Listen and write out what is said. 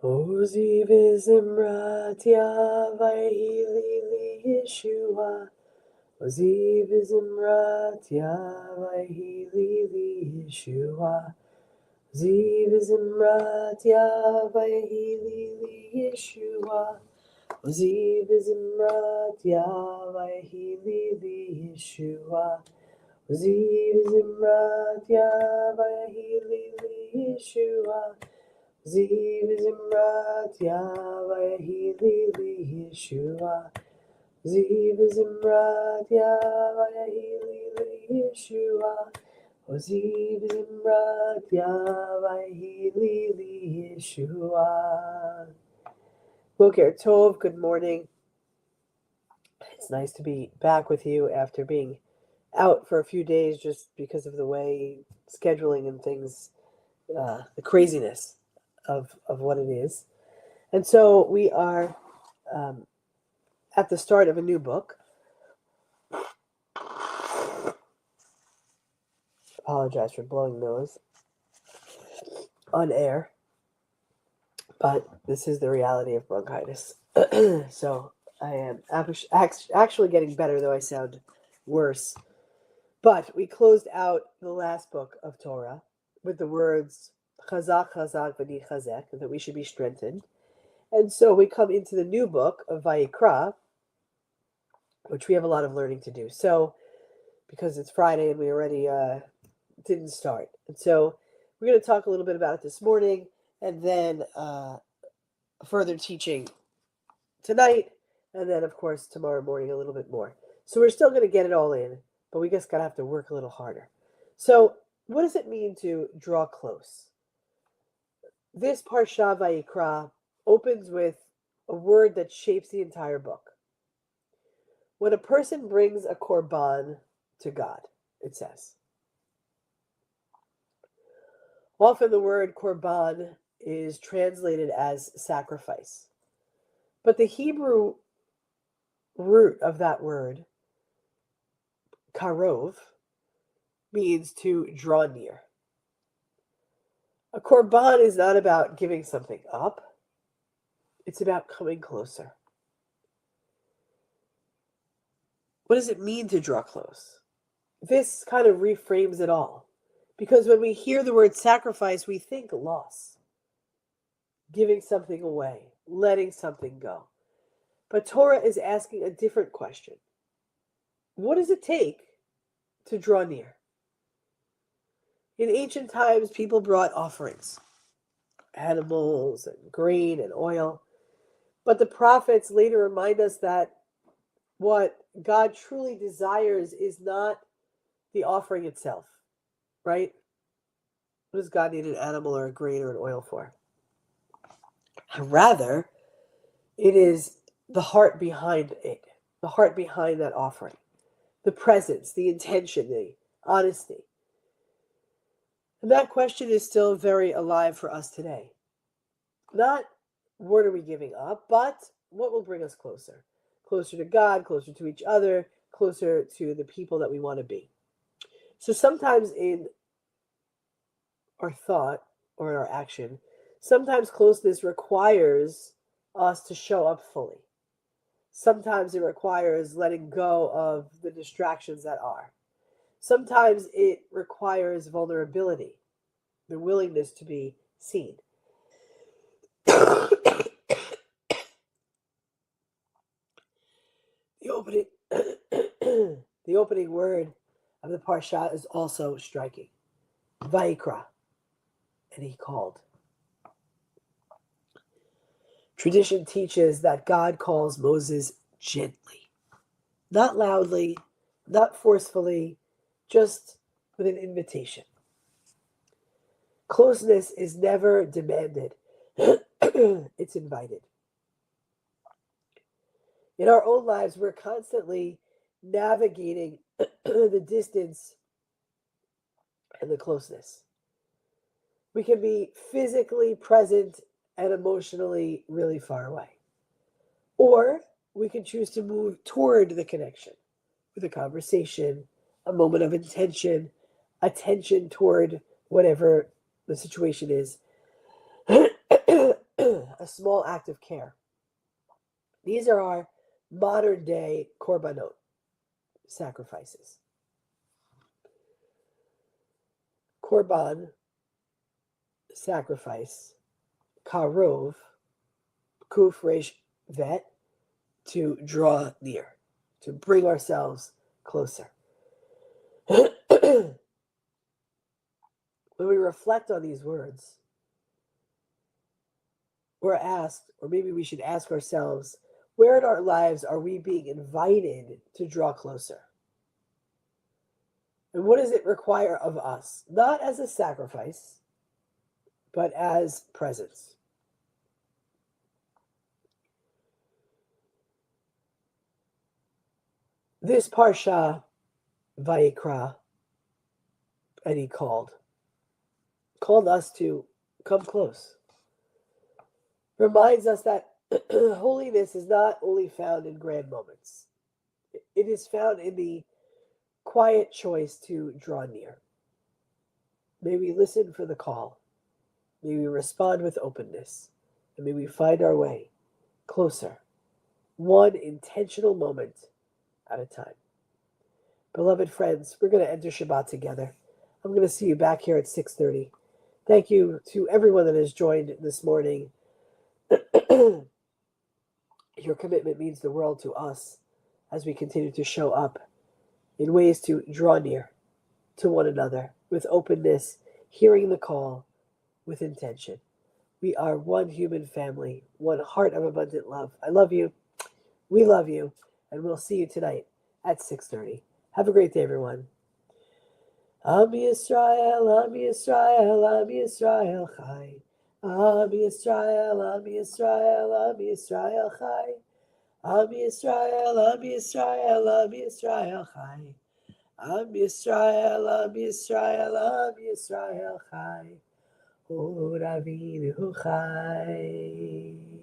Ozi v'zimrat Yavayhi li Yeshua. Ozi v'zimrat Yavayhi li Yeshua. Ozi v'zimrat Yavayhi li Yeshua. Ozi v'zimrat Yavayhi li Yeshua. Ozi v'zimrat Yavayhi li Yeshua. Ziv Zimrat Yavayhi li Yeshua. Ziv Zimrat Yavayhi li Yeshua. Ziv Zimrat Yavayhi li Yeshua. Boker Tov, good morning. It's nice to be back with you after being out for a few days just because of the way scheduling and things, the craziness of what it is. And so we are at the start of a new book. Apologize for blowing nose on air, but this is the reality of bronchitis. So I am actually getting better, though I sound worse. But we closed out the last book of Torah with the words Chazak, Chazak, V'ni Chazek, that we should be strengthened. And so we come into the new book of Vayikra, which we have a lot of learning to do. So, because it's Friday and we already didn't start. And so we're going to talk a little bit about it this morning and then further teaching tonight. And then, of course, tomorrow morning a little bit more. So we're still going to get it all in, but we just got to have to work a little harder. So what does it mean to draw close? This Parsha Vayikra opens with a word that shapes the entire book. When a person brings a korban to God, it says. Often the word korban is translated as sacrifice. But the Hebrew root of that word, karov, means to draw near. A korban is not about giving something up. It's about coming closer. What does it mean to draw close? This kind of reframes it all. Because when we hear the word sacrifice, we think loss. Giving something away, letting something go. But Torah is asking a different question. What does it take to draw near? In ancient times, people brought offerings, animals and grain and oil. But the prophets later remind us that what God truly desires is not the offering itself, right? What does God need an animal or a grain or an oil for? Rather, it is the heart behind it, the heart behind that offering, the presence, the intention, the honesty. And that question is still very alive for us today. Not what are we giving up, but what will bring us closer? Closer to God, closer to each other, closer to the people that we want to be. So sometimes in our thought or in our action, sometimes closeness requires us to show up fully. Sometimes it requires letting go of the distractions that are. Sometimes it requires vulnerability, the willingness to be seen. The opening word of the Parsha is also striking. Vayikra, and he called. Tradition teaches that God calls Moses gently, not loudly, not forcefully, just with an invitation. Closeness is never demanded. It's invited. In our own lives, we're constantly navigating the distance and the closeness. We can be physically present and emotionally really far away. Or we can choose to move toward the connection with a conversation, a moment of intention, attention toward whatever the situation is, a small act of care. These are our modern day korbanot, sacrifices. Korban, sacrifice. Karov, kuf resh vet, to draw near, to bring ourselves closer. When we reflect on these words, we're asked, or maybe we should ask ourselves, where in our lives are we being invited to draw closer? And what does it require of us? Not as a sacrifice, but as presence. This Parsha, Vayikra, and he called us to come close. Reminds us that holiness is not only found in grand moments. It is found in the quiet choice to draw near. May we listen for the call. May we respond with openness. And may we find our way closer, one intentional moment at a time. Beloved friends, we're going to enter Shabbat together. I'm going to see you back here at 6:30. Thank you to everyone that has joined this morning. Your commitment means the world to us as we continue to show up in ways to draw near to one another with openness, hearing the call with intention. We are one human family, one heart of abundant love. I love you. We love you. And we'll see you tonight at 6:30. Have a great day, everyone. Am Yisrael, Am Yisrael, Am Yisrael Chai. Am Yisrael, Am Yisrael, Am Yisrael Chai. Am Yisrael, Am Yisrael, Am Yisrael Chai. Am Yisrael, Am Yisrael, Am Yisrael Chai. Or Avinu Chai.